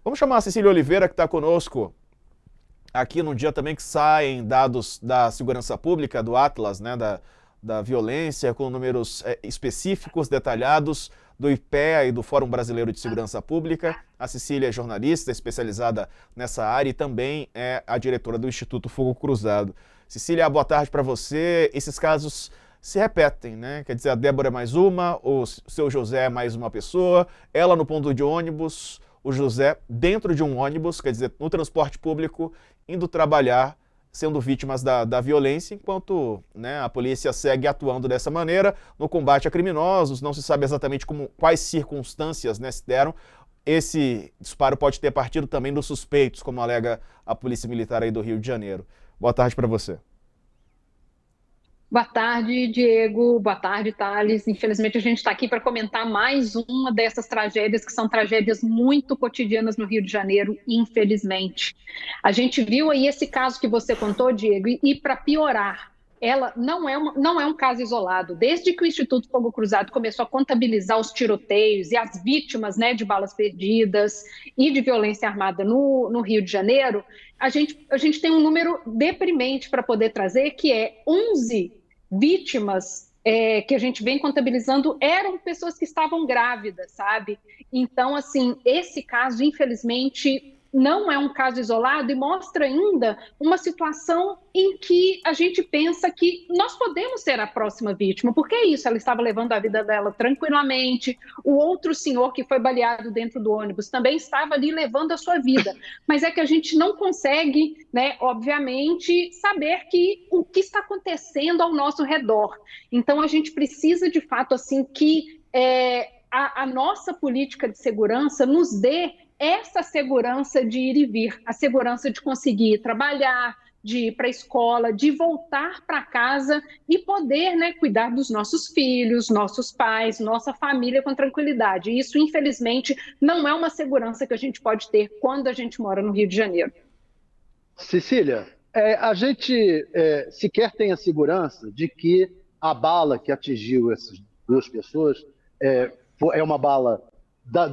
Vamos chamar a Cecília Oliveira, que está conosco aqui num dia também que saem dados da segurança pública, do Atlas, né, da violência, com números específicos, detalhados, do IPEA e do Fórum Brasileiro de Segurança Pública. A Cecília é jornalista especializada nessa área e também é a diretora do Instituto Fogo Cruzado. Cecília, boa tarde para você. Esses casos se repetem, né? Quer dizer, a Débora é mais uma, o seu José é mais uma pessoa, ela no ponto de ônibus, o José dentro de um ônibus, quer dizer, no transporte público, indo trabalhar, sendo vítimas da violência, enquanto, né, a polícia segue atuando dessa maneira no combate a criminosos. Não se sabe exatamente quais circunstâncias, né, se deram. Esse disparo pode ter partido também dos suspeitos, como alega a Polícia Militar aí do Rio de Janeiro. Boa tarde para você. Boa tarde, Diego. Boa tarde, Thales. Infelizmente, a gente está aqui para comentar mais uma dessas tragédias, que são tragédias muito cotidianas no Rio de Janeiro, infelizmente. A gente viu aí esse caso que você contou, Diego, e para piorar, ela não é um caso isolado. Desde que o Instituto Fogo Cruzado começou a contabilizar os tiroteios e as vítimas, né, de balas perdidas e de violência armada no Rio de Janeiro, a gente tem um número deprimente para poder trazer, que é 11 vítimas que a gente vem contabilizando eram pessoas que estavam grávidas, sabe? Então, assim, esse caso, infelizmente, não é um caso isolado e mostra ainda uma situação em que a gente pensa que nós podemos ser a próxima vítima, porque é isso, ela estava levando a vida dela tranquilamente, o outro senhor que foi baleado dentro do ônibus também estava ali levando a sua vida, mas é que a gente não consegue, né, obviamente, saber o que está acontecendo ao nosso redor. Então, a gente precisa, de fato, assim, que a nossa política de segurança nos dê essa segurança de ir e vir, a segurança de conseguir trabalhar, de ir para a escola, de voltar para casa e poder, né, cuidar dos nossos filhos, nossos pais, nossa família com tranquilidade. E isso, infelizmente, não é uma segurança que a gente pode ter quando a gente mora no Rio de Janeiro. Cecília, a gente sequer tem a segurança de que a bala que atingiu essas duas pessoas é uma bala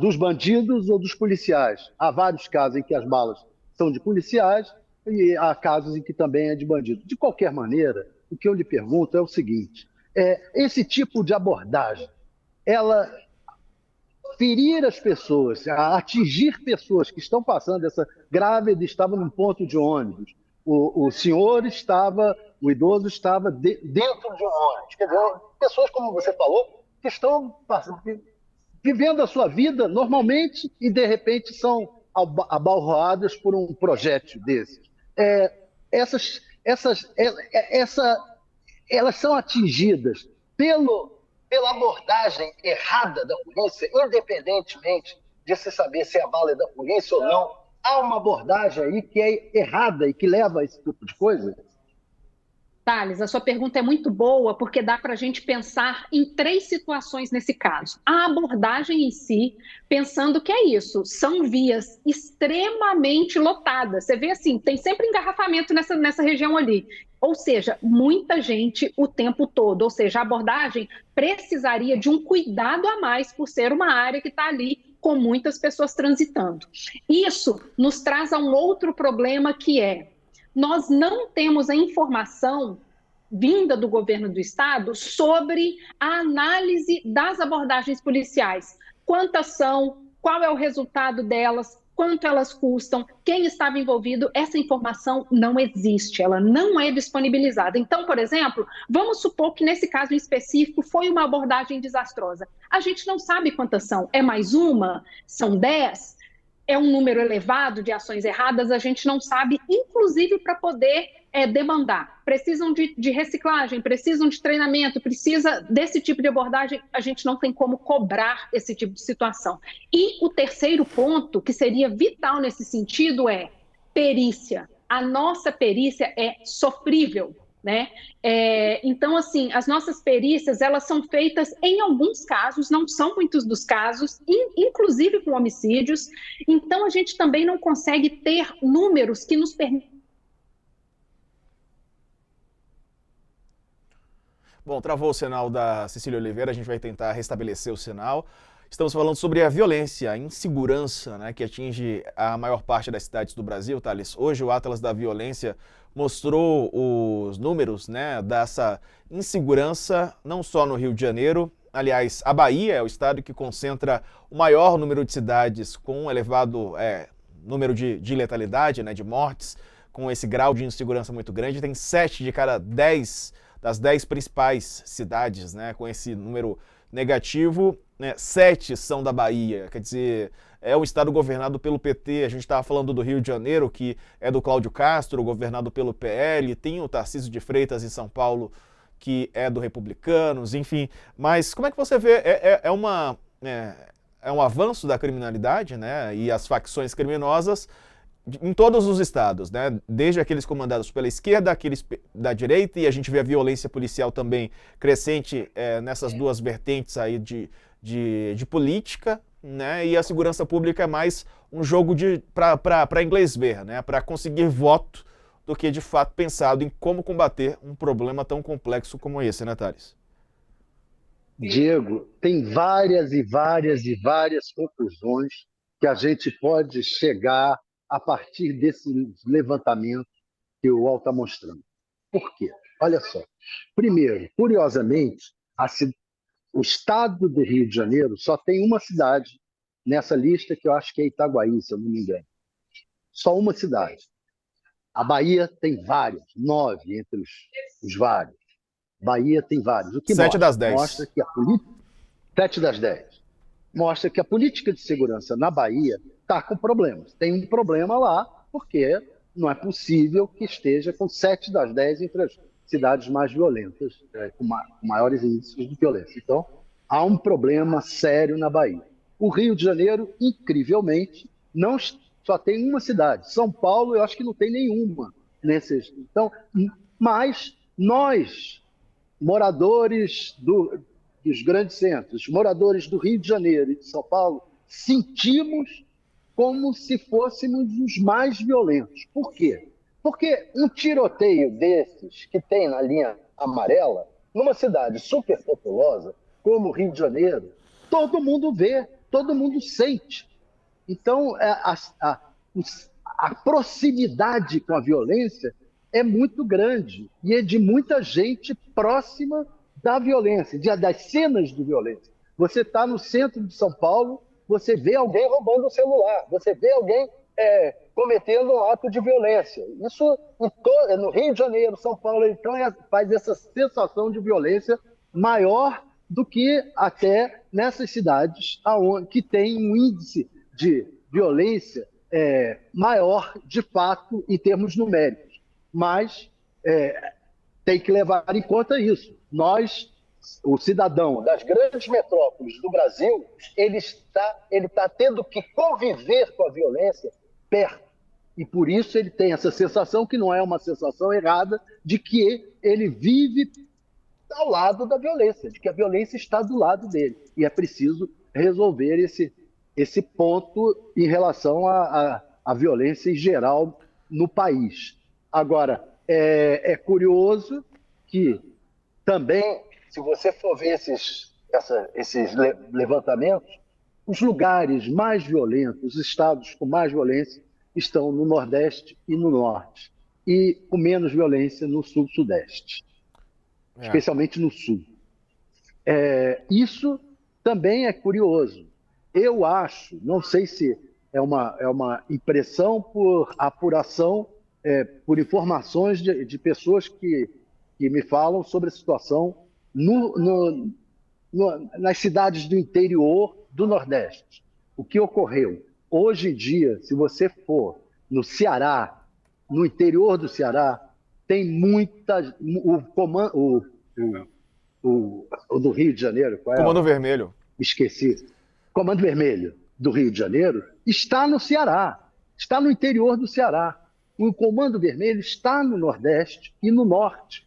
dos bandidos ou dos policiais. Há vários casos em que as balas são de policiais e há casos em que também é de bandido. De qualquer maneira, o que eu lhe pergunto é o seguinte: esse tipo de abordagem, ela ferir as pessoas, atingir pessoas que estão passando essa grávida, estava num ponto de ônibus, o senhor estava, o idoso estava dentro de um ônibus. Quer dizer, pessoas, como você falou, que estão vivendo a sua vida normalmente e, de repente, são abalroadas por um projétil desses. Elas são atingidas pela abordagem errada da polícia, independentemente de se saber se a bala é da polícia ou não. Há uma abordagem aí que é errada e que leva a esse tipo de coisa? Thales, a sua pergunta é muito boa, porque dá para a gente pensar em três situações nesse caso. A abordagem em si, pensando que é isso, são vias extremamente lotadas. Você vê assim, tem sempre engarrafamento nessa região ali. Ou seja, muita gente o tempo todo. Ou seja, a abordagem precisaria de um cuidado a mais por ser uma área que está ali com muitas pessoas transitando. Isso nos traz a um outro problema, que é: nós não temos a informação vinda do governo do estado sobre a análise das abordagens policiais. Quantas são, qual é o resultado delas, quanto elas custam, quem estava envolvido. Essa informação não existe, ela não é disponibilizada. Então, por exemplo, vamos supor que nesse caso em específico foi uma abordagem desastrosa. A gente não sabe quantas são. É mais uma? São 10? É um número elevado de ações erradas? A gente não sabe, inclusive para poder demandar. Precisam de reciclagem, precisam de treinamento, precisa desse tipo de abordagem. A gente não tem como cobrar esse tipo de situação. E o terceiro ponto, que seria vital nesse sentido, é perícia. A nossa perícia é sofrível, né? Então, assim, as nossas perícias, elas são feitas em alguns casos, não são muitos dos casos, inclusive com homicídios. Então, a gente também não consegue ter números que nos permitam. Bom, travou o sinal da Cecília Oliveira, a gente vai tentar restabelecer o sinal. Estamos falando sobre a violência, a insegurança, né, que atinge a maior parte das cidades do Brasil, Thales. Hoje o Atlas da Violência mostrou os números, né, dessa insegurança, não só no Rio de Janeiro. Aliás, a Bahia é o estado que concentra o maior número de cidades com um elevado número de letalidade, né, de mortes, com esse grau de insegurança muito grande. Tem 7 de cada 10 das 10 principais cidades, né, com esse número negativo, né, 7 são da Bahia, quer dizer, é um estado governado pelo PT. A gente estava falando do Rio de Janeiro, que é do Cláudio Castro, governado pelo PL, tem o Tarcísio de Freitas em São Paulo, que é do Republicanos, enfim. Mas como é que você vê? É um avanço da criminalidade, né, e as facções criminosas em todos os estados, né? Desde aqueles comandados pela esquerda, aqueles da direita, e a gente vê a violência policial também crescente nessas duas vertentes aí de política, né? E a segurança pública é mais um jogo para inglês ver, né? Para conseguir voto, do que de fato pensado em como combater um problema tão complexo como esse, né, Thales? Diego, tem várias e várias e várias conclusões que a gente pode chegar a partir desse levantamento que o UOL está mostrando. Por quê? Olha só. Primeiro, curiosamente, o estado do Rio de Janeiro só tem uma cidade nessa lista, que eu acho que é Itaguaí, se eu não me engano. Só uma cidade. A Bahia tem várias, 9 entre os vários. Bahia tem vários. O que 7 das 10. Mostra que a política... 7 das 10. Mostra que a política de segurança na Bahia está com problemas. Tem um problema lá, porque não é possível que esteja com 7 das 10 entre as cidades mais violentas, com maiores índices de violência. Então, há um problema sério na Bahia. O Rio de Janeiro, incrivelmente, não só tem uma cidade. São Paulo, eu acho que não tem nenhuma nesses. Então, mas nós, moradores dos grandes centros, moradores do Rio de Janeiro e de São Paulo, sentimos como se fôssemos os mais violentos. Por quê? Porque um tiroteio desses que tem na linha amarela, numa cidade superpopulosa como o Rio de Janeiro, todo mundo vê, todo mundo sente. Então, a proximidade com a violência é muito grande e é de muita gente próxima da violência, das cenas de violência. Você está no centro de São Paulo, você vê alguém roubando o celular, você vê alguém cometendo um ato de violência. Isso no Rio de Janeiro, São Paulo, então faz essa sensação de violência maior do que até nessas cidades que tem um índice de violência maior, de fato, em termos numéricos. Mas tem que levar em conta isso. Nós, o cidadão das grandes metrópoles do Brasil, ele está tendo que conviver com a violência perto. E por isso ele tem essa sensação, que não é uma sensação errada, de que ele vive ao lado da violência, de que a violência está do lado dele. E é preciso resolver esse ponto em relação à violência em geral no país. Agora, é curioso que também, se você for ver esses levantamentos, os lugares mais violentos, os estados com mais violência, estão no Nordeste e no Norte, e com menos violência no Sul-Sudeste, especialmente no Sul. Isso também é curioso. Eu acho, não sei se é uma impressão por apuração, por informações de pessoas que me falam sobre a situação nas cidades do interior do Nordeste. O que ocorreu? Hoje em dia, se você for no Ceará, no interior do Ceará, tem muita... O do Rio de Janeiro, qual é? Comando Vermelho. Esqueci. Comando Vermelho do Rio de Janeiro está no Ceará, está no interior do Ceará. O Comando Vermelho está no Nordeste e no Norte.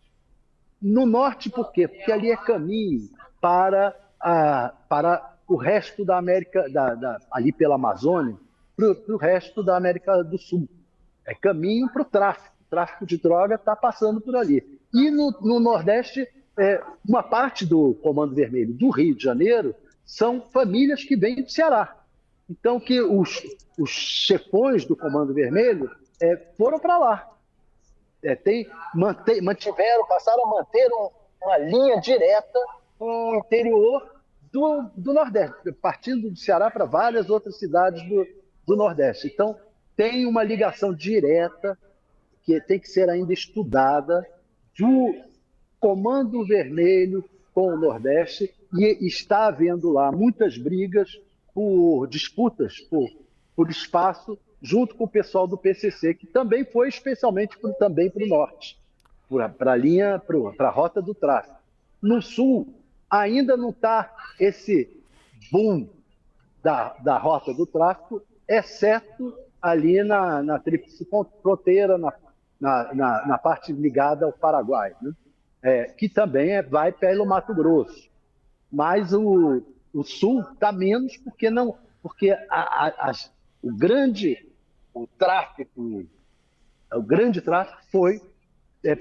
No Norte, por quê? Porque ali é caminho para o resto da América, ali pela Amazônia, para o resto da América do Sul. É caminho para o tráfico. O tráfico de droga está passando por ali. E no Nordeste, uma parte do Comando Vermelho do Rio de Janeiro são famílias que vêm do Ceará. Então, que os chefões do Comando Vermelho foram para lá. Passaram a manter uma linha direta no interior do Nordeste, partindo do Ceará para várias outras cidades do Nordeste. Então, tem uma ligação direta que tem que ser ainda estudada do Comando Vermelho com o Nordeste, e está havendo lá muitas brigas por disputas por espaço junto com o pessoal do PCC, que também foi especialmente também para o norte, para a linha, para a rota do tráfego. No sul, ainda não está esse boom da rota do tráfego, exceto ali na tríplice fronteira, na parte ligada ao Paraguai, né? Que também vai pelo Mato Grosso. Mas o sul está menos porque o grande tráfico foi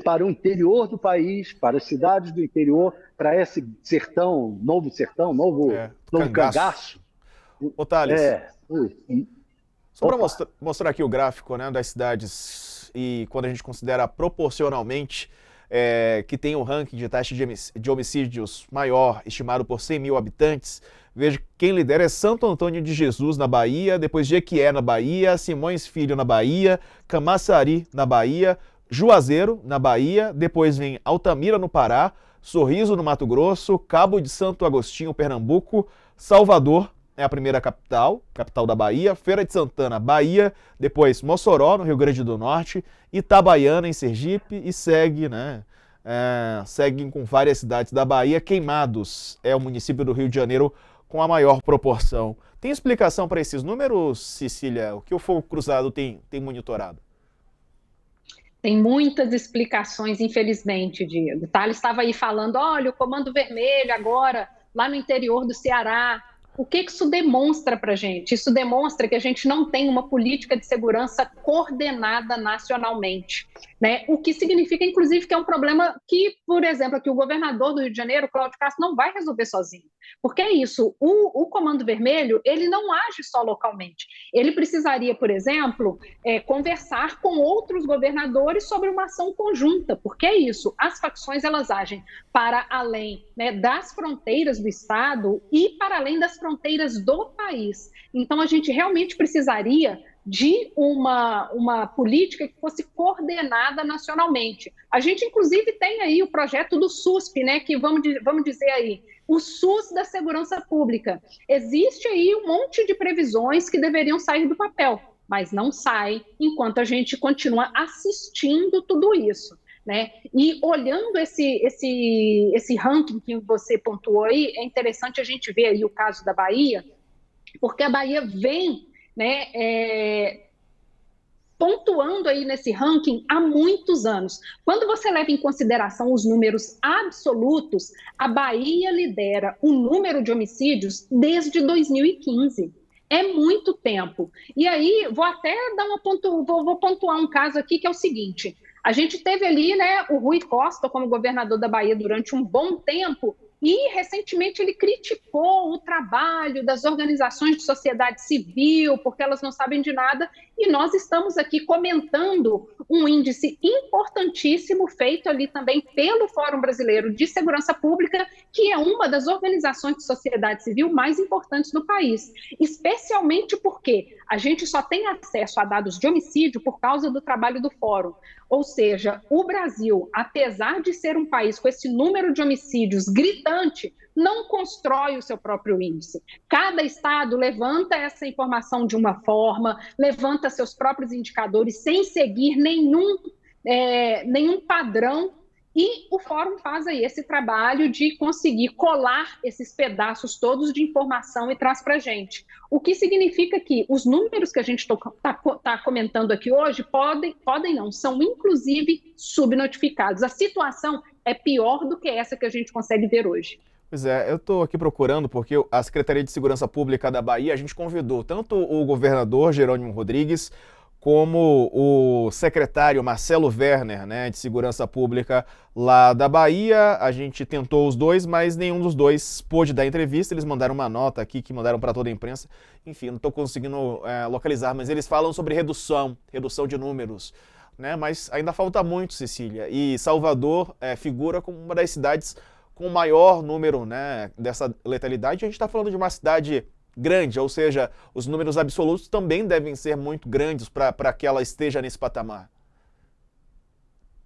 para o interior do país, para as cidades do interior, para esse novo cangaço. Ô, Thales, só para mostrar aqui o gráfico, né, das cidades, e quando a gente considera proporcionalmente que tem um ranking de taxa de homicídios maior, estimado por 100 mil habitantes, veja que quem lidera é Santo Antônio de Jesus, na Bahia, depois Jequié, na Bahia, Simões Filho, na Bahia, Camaçari, na Bahia, Juazeiro, na Bahia, depois vem Altamira, no Pará, Sorriso, no Mato Grosso, Cabo de Santo Agostinho, Pernambuco, Salvador é a primeira capital da Bahia, Feira de Santana, Bahia, depois Mossoró, no Rio Grande do Norte, Itabaiana, em Sergipe, e segue, né? Seguem com várias cidades da Bahia. Queimados é o município do Rio de Janeiro com a maior proporção. Tem explicação para esses números, Cecília? O que o Fogo Cruzado tem monitorado? Tem muitas explicações, infelizmente, Diego. Thales estava aí falando, olha, o Comando Vermelho agora, lá no interior do Ceará. O que isso demonstra para a gente? Isso demonstra que a gente não tem uma política de segurança coordenada nacionalmente, né? O que significa, inclusive, que é um problema que, por exemplo, aqui o governador do Rio de Janeiro, Cláudio Castro, não vai resolver sozinho. Porque é isso, o Comando Vermelho, ele não age só localmente. Ele precisaria, por exemplo, conversar com outros governadores sobre uma ação conjunta, porque é isso, as facções, elas agem para além, né, das fronteiras do Estado e para além das fronteiras do país. Então, a gente realmente precisaria de uma política que fosse coordenada nacionalmente. A gente, inclusive, tem aí o projeto do SUSP, né, que vamos dizer aí, o SUS da segurança pública. Existe aí um monte de previsões que deveriam sair do papel, mas não saem enquanto a gente continua assistindo tudo isso, né? E olhando esse ranking que você pontuou aí, é interessante a gente ver aí o caso da Bahia, porque a Bahia vem, né, pontuando aí nesse ranking há muitos anos. Quando você leva em consideração os números absolutos, a Bahia lidera o número de homicídios desde 2015. É muito tempo. E aí, vou até vou pontuar um caso aqui que é o seguinte: a gente teve ali, né, o Rui Costa como governador da Bahia durante um bom tempo, e recentemente ele criticou o trabalho das organizações de sociedade civil, porque elas não sabem de nada, e nós estamos aqui comentando um índice importantíssimo feito ali também pelo Fórum Brasileiro de Segurança Pública, que é uma das organizações de sociedade civil mais importantes do país, especialmente porque a gente só tem acesso a dados de homicídio por causa do trabalho do Fórum. Ou seja, o Brasil, apesar de ser um país com esse número de homicídios gritante, não constrói o seu próprio índice. Cada estado levanta essa informação de uma forma, levanta seus próprios indicadores sem seguir nenhum padrão, e o Fórum faz aí esse trabalho de conseguir colar esses pedaços todos de informação e traz para a gente. O que significa que os números que a gente está comentando aqui hoje podem não, são inclusive subnotificados. A situação é pior do que essa que a gente consegue ver hoje. Pois é, eu estou aqui procurando porque a Secretaria de Segurança Pública da Bahia, a gente convidou tanto o governador Jerônimo Rodrigues, como o secretário Marcelo Werner, né, de Segurança Pública lá da Bahia. A gente tentou os dois, mas nenhum dos dois pôde dar entrevista. Eles mandaram uma nota aqui que mandaram para toda a imprensa. Enfim, não estou conseguindo localizar, mas eles falam sobre redução de números, né? Mas ainda falta muito, Cecília. E Salvador figura como uma das cidades com o maior número, né, dessa letalidade. A gente está falando de uma cidade grande, ou seja, os números absolutos também devem ser muito grandes para que ela esteja nesse patamar.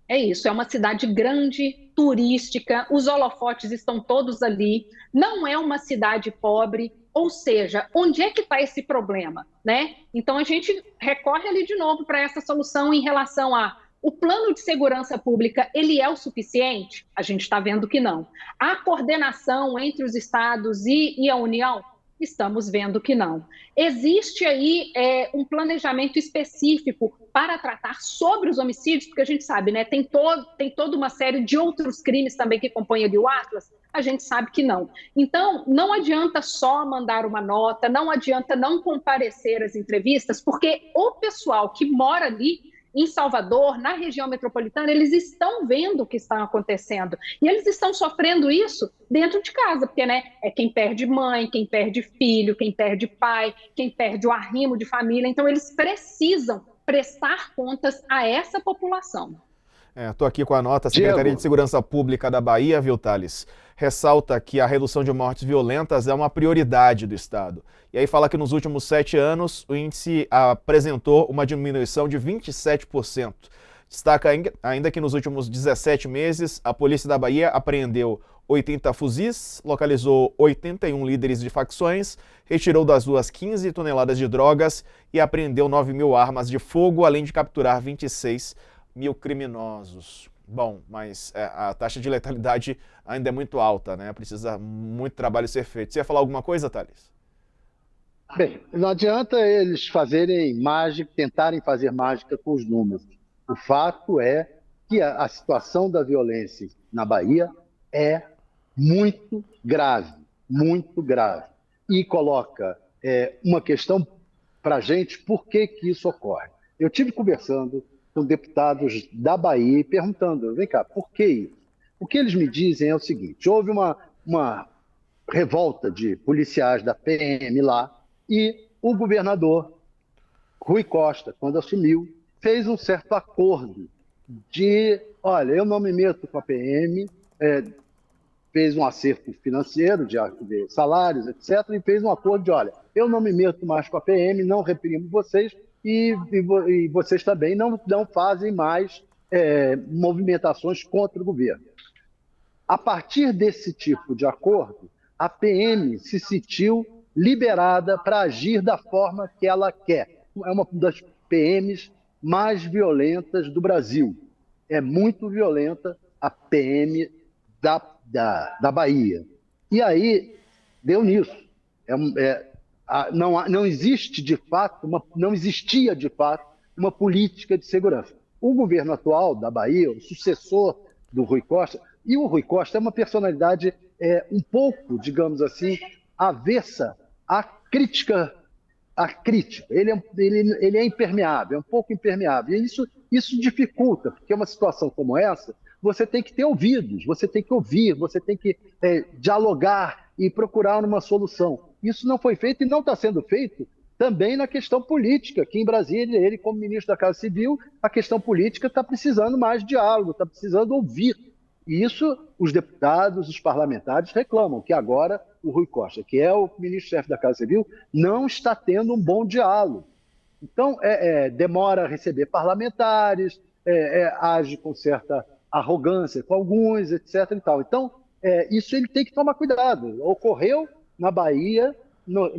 É isso, é uma cidade grande, turística, os holofotes estão todos ali, não é uma cidade pobre, ou seja, onde é que está esse problema, né? Então a gente recorre ali de novo para essa solução em relação a o plano de segurança pública, ele é o suficiente? A gente está vendo que não. A coordenação entre os estados e a União? Estamos vendo que não. Existe aí um planejamento específico para tratar sobre os homicídios, porque a gente sabe, né? Tem toda uma série de outros crimes também que compõem ali o Atlas, a gente sabe que não. Então, não adianta só mandar uma nota, não adianta não comparecer às entrevistas, porque o pessoal que mora ali em Salvador, na região metropolitana, eles estão vendo o que está acontecendo. E eles estão sofrendo isso dentro de casa, porque, né, é quem perde mãe, quem perde filho, quem perde pai, quem perde o arrimo de família. Então, eles precisam prestar contas a essa população. Estou aqui com a nota. A Secretaria de Segurança Pública da Bahia, viu, Thales, ressalta que a redução de mortes violentas é uma prioridade do Estado. E aí fala que nos últimos 7 anos o índice apresentou uma diminuição de 27%. Destaca ainda que nos últimos 17 meses a Polícia da Bahia apreendeu 80 fuzis, localizou 81 líderes de facções, retirou das ruas 15 toneladas de drogas e apreendeu 9.000 armas de fogo, além de capturar 26.000 criminosos. Bom, mas a taxa de letalidade ainda é muito alta, né? Precisa muito trabalho ser feito. Você ia falar alguma coisa, Thales? Bem, não adianta eles fazerem mágica, tentarem fazer mágica com os números. O fato é que a situação da violência na Bahia é muito grave, muito grave. E coloca uma questão para a gente, por que isso ocorre? Eu tive conversando com deputados da Bahia e perguntando, vem cá, por que isso? O que eles me dizem é o seguinte, houve uma revolta de policiais da PM lá e o governador Rui Costa, quando assumiu, fez um certo acordo de, olha, eu não me meto com a PM, fez um acerto financeiro de salários, etc., e fez um acordo de, olha, eu não me meto mais com a PM, não reprimo vocês, e vocês também não fazem mais movimentações contra o governo. A partir desse tipo de acordo, a PM se sentiu liberada para agir da forma que ela quer. É uma das PMs mais violentas do Brasil. É muito violenta a PM da Bahia. E aí, deu nisso. Não existia de fato uma política de segurança. O governo atual da Bahia, o sucessor do Rui Costa, e o Rui Costa é uma personalidade um pouco, digamos assim, avessa à crítica. Ele é impermeável, é um pouco impermeável. E isso dificulta, porque uma situação como essa, você tem que ter ouvidos, você tem que ouvir, você tem que dialogar e procurar uma solução. Isso não foi feito e não está sendo feito também na questão política, que em Brasília, ele como ministro da Casa Civil, a questão política está precisando mais de diálogo, está precisando ouvir. E isso os deputados, os parlamentares reclamam, que agora o Rui Costa, que é o ministro-chefe da Casa Civil, não está tendo um bom diálogo. Então, demora a receber parlamentares, age com certa arrogância com alguns, etc. E tal. Então, isso ele tem que tomar cuidado. Ocorreu na Bahia, não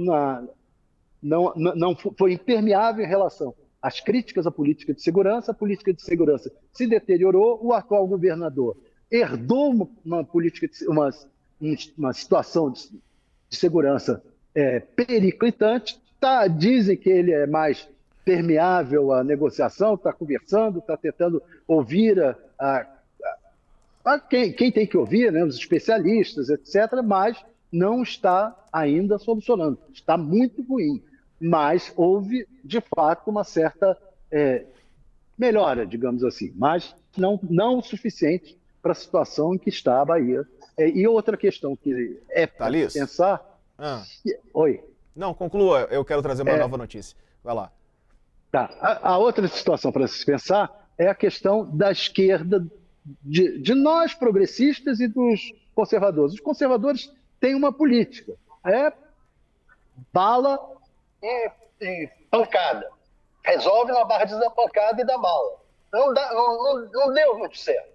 foi impermeável em relação às críticas à política de segurança. A política de segurança se deteriorou, o atual governador herdou uma situação de segurança periclitante, dizem que ele é mais permeável à negociação, está conversando, está tentando ouvir quem tem que ouvir, né, os especialistas, etc., mas não está ainda solucionando. Está muito ruim, mas houve, de fato, uma certa melhora, digamos assim, mas não o suficiente para a situação em que está a Bahia. E outra questão que é para Thales? pensar... Ah. Oi. Não, conclua, eu quero trazer uma nova notícia. Vai lá. Tá. A outra situação para se pensar é a questão da esquerda, de nós progressistas e dos conservadores. Os conservadores têm uma política, bala e pancada. Resolve na barra da pancada e da bala. Não deu muito certo.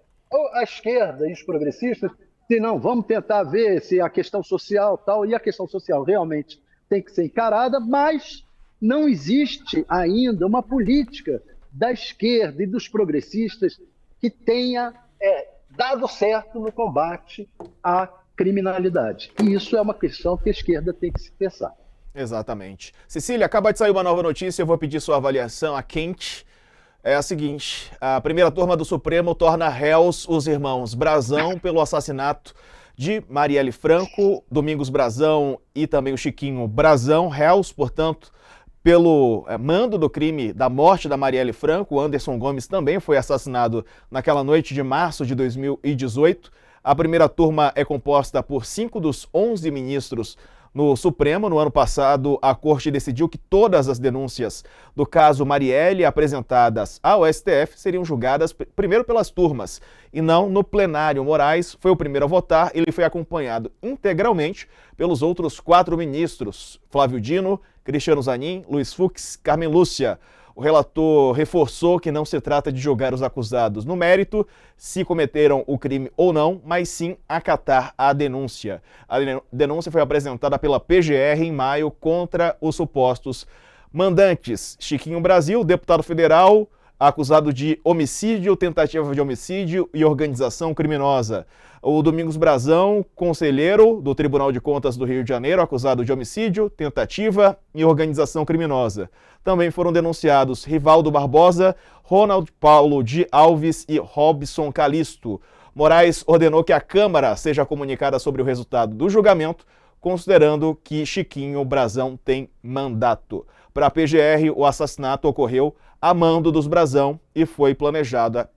A esquerda e os progressistas dizem, não, vamos tentar ver se a questão social tal, e a questão social realmente tem que ser encarada, mas não existe ainda uma política da esquerda e dos progressistas que tenha dado certo no combate à criminalidade. E isso é uma questão que a esquerda tem que se pensar. Exatamente. Cecília, acaba de sair uma nova notícia, eu vou pedir sua avaliação, a quente. É a seguinte, a primeira turma do Supremo torna réus os irmãos Brazão pelo assassinato de Marielle Franco, Domingos Brazão e também o Chiquinho Brazão, réus, portanto, pelo mando do crime da morte da Marielle Franco. O Anderson Gomes também foi assassinado naquela noite de março de 2018. A primeira turma é composta por 5 dos 11 ministros no Supremo. No ano passado, a Corte decidiu que todas as denúncias do caso Marielle apresentadas ao STF seriam julgadas primeiro pelas turmas e não no plenário. Moraes foi o primeiro a votar. Ele foi acompanhado integralmente pelos outros 4 ministros, Flávio Dino, Cristiano Zanin, Luiz Fux, Carmen Lúcia. O relator reforçou que não se trata de julgar os acusados no mérito, se cometeram o crime ou não, mas sim acatar a denúncia. A denúncia foi apresentada pela PGR em maio contra os supostos mandantes. Chiquinho Brasil, deputado federal, acusado de homicídio, tentativa de homicídio e organização criminosa. O Domingos Brazão, conselheiro do Tribunal de Contas do Rio de Janeiro, acusado de homicídio, tentativa e organização criminosa. Também foram denunciados Rivaldo Barbosa, Ronald Paulo de Alves e Robson Calisto. Moraes ordenou que a Câmara seja comunicada sobre o resultado do julgamento, considerando que Chiquinho Brazão tem mandato. Para a PGR, o assassinato ocorreu a mando dos Brazão e foi planejada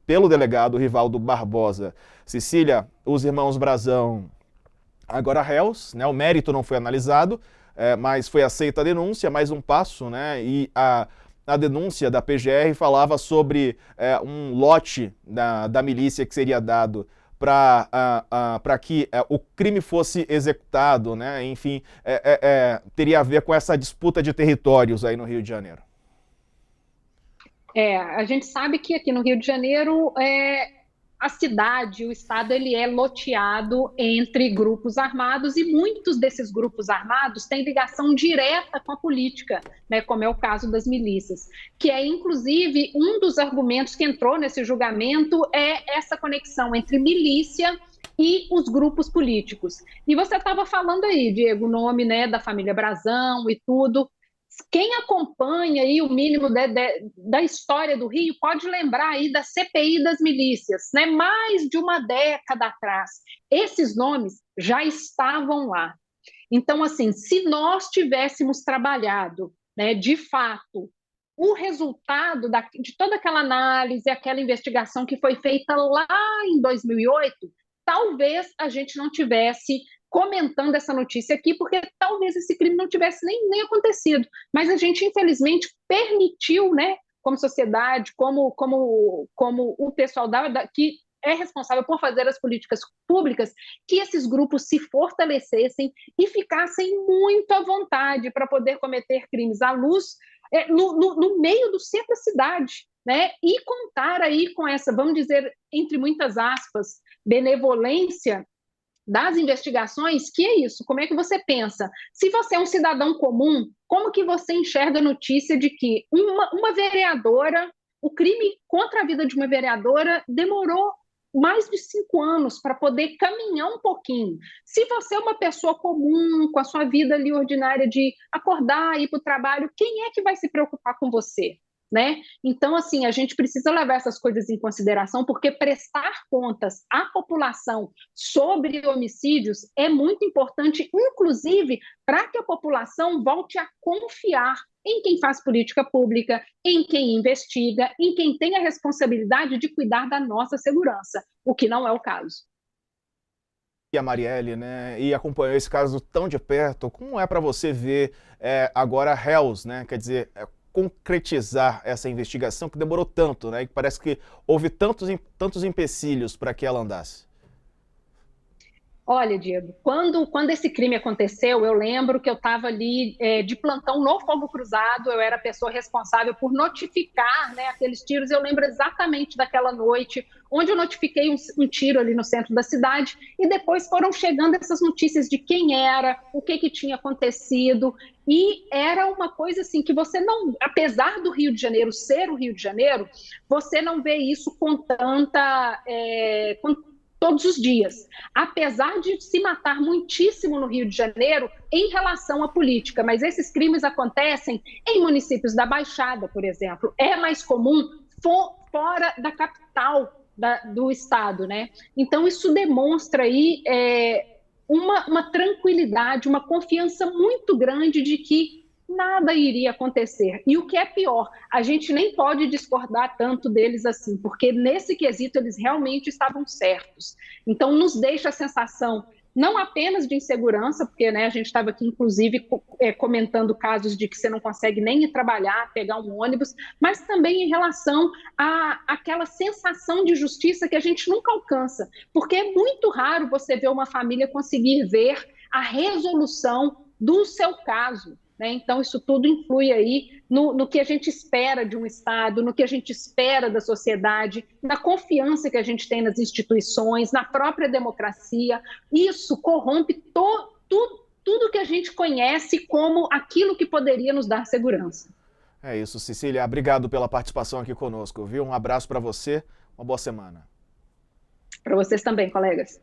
pelo delegado Rivaldo Barbosa. Cecília, os irmãos Brazão agora réus, né? O mérito não foi analisado, mas foi aceita a denúncia, mais um passo, né? E a denúncia da PGR falava sobre um lote da milícia que seria dado para que o crime fosse executado, né? Enfim, teria a ver com essa disputa de territórios aí no Rio de Janeiro. A gente sabe que aqui no Rio de Janeiro a cidade, o estado, ele é loteado entre grupos armados e muitos desses grupos armados têm ligação direta com a política, né, como é o caso das milícias, que é inclusive um dos argumentos que entrou nesse julgamento é essa conexão entre milícia e os grupos políticos. E você estava falando aí, Diego, o nome, né, da família Brazão e tudo. Quem acompanha aí o mínimo da história do Rio pode lembrar aí da CPI das milícias, né? Mais de uma década atrás. Esses nomes já estavam lá. Então, assim, se nós tivéssemos trabalhado, né, de fato, o resultado de toda aquela análise, aquela investigação que foi feita lá em 2008, talvez a gente não tivesse comentando essa notícia aqui, porque talvez esse crime não tivesse nem acontecido. Mas a gente, infelizmente, permitiu, né, como sociedade, como o pessoal que é responsável por fazer as políticas públicas, que esses grupos se fortalecessem e ficassem muito à vontade para poder cometer crimes à luz no meio do centro da cidade, né? E contar aí com essa, vamos dizer, entre muitas aspas, benevolência das investigações, que é isso, como é que você pensa? Se você é um cidadão comum, como que você enxerga a notícia de que uma vereadora, o crime contra a vida de uma vereadora demorou mais de 5 anos para poder caminhar um pouquinho? Se você é uma pessoa comum, com a sua vida ali ordinária de acordar, ir para o trabalho, quem é que vai se preocupar com você? Né? Então, assim, a gente precisa levar essas coisas em consideração, porque prestar contas à população sobre homicídios é muito importante, inclusive para que a população volte a confiar em quem faz política pública, em quem investiga, em quem tem a responsabilidade de cuidar da nossa segurança, o que não é o caso. E a Marielle, né, e acompanhou esse caso tão de perto, como é para você ver agora réus, né, quer dizer, concretizar essa investigação que demorou tanto, né, e que parece que houve tantos empecilhos para que ela andasse? Olha, Diego, quando esse crime aconteceu, eu lembro que eu estava ali de plantão no Fogo Cruzado, eu era a pessoa responsável por notificar, né, aqueles tiros. Eu lembro exatamente daquela noite, onde eu notifiquei um tiro ali no centro da cidade, e depois foram chegando essas notícias de quem era, o que tinha acontecido, e era uma coisa assim que você não, apesar do Rio de Janeiro ser o Rio de Janeiro, você não vê isso com tanta... todos os dias, apesar de se matar muitíssimo no Rio de Janeiro em relação à política, mas esses crimes acontecem em municípios da Baixada, por exemplo. É mais comum fora da capital do estado, né? Então isso demonstra aí uma tranquilidade, uma confiança muito grande de que nada iria acontecer. E o que é pior, a gente nem pode discordar tanto deles assim, porque nesse quesito eles realmente estavam certos. Então nos deixa a sensação não apenas de insegurança, porque, né, a gente estava aqui inclusive comentando casos de que você não consegue nem ir trabalhar, pegar um ônibus, mas também em relação àquela sensação de justiça que a gente nunca alcança, porque é muito raro você ver uma família conseguir ver a resolução do seu caso. Então, isso tudo influi aí no que a gente espera de um Estado, no que a gente espera da sociedade, na confiança que a gente tem nas instituições, na própria democracia. Isso corrompe tudo que a gente conhece como aquilo que poderia nos dar segurança. É isso, Cecília. Obrigado pela participação aqui conosco, viu? Um abraço para você, uma boa semana. Para vocês também, colegas.